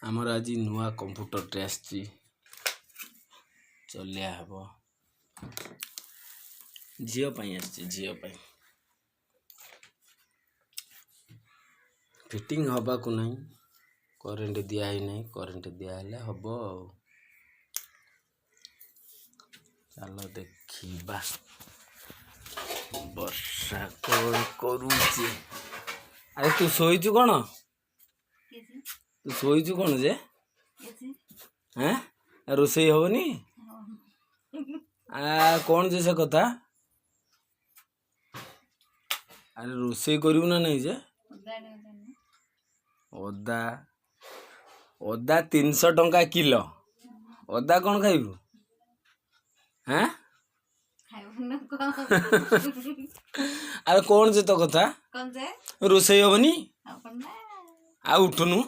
आमर आज नुआ कंप्यूटर टे आसी चलिया हम झील फिटिंग हवा को नहीं करेंट दिया ही नहीं करेंट दिया हम चलो देखा वर्षा कौन करुचे। अरे तू शोचु कौन तू शोचु कौन जे हैं रोसई हेनी कौन जे से कथा अरे रोसई करू ना नहीं जे अदा अदा 300 टंका किलो अदा कौन खाइबू हैं अरे कौन जे तो कथा रोसई हेनी आ उठुनु